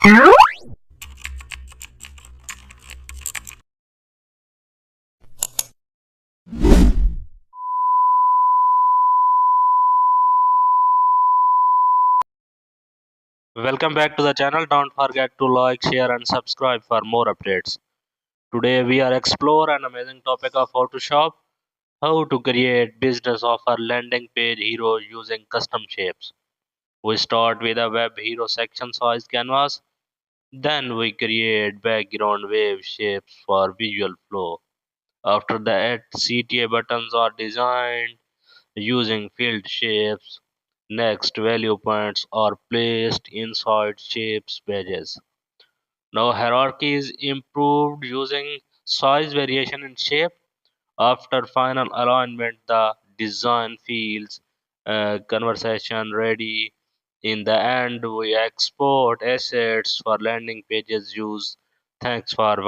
Welcome back to the channel. Don't forget to like, share, and subscribe for more updates. Today we are explore an amazing topic of Photoshop, how to create business offer landing page hero using custom shapes. We start with a web hero section size canvas, then we create background wave shapes for visual flow. After that, CTA buttons are designed using filled shapes. Next, value points are placed inside shapes pages. Now hierarchy is improved using size variation in shape. After final alignment, the design feels conversation ready. In the end, we export assets for landing pages use. Thanks for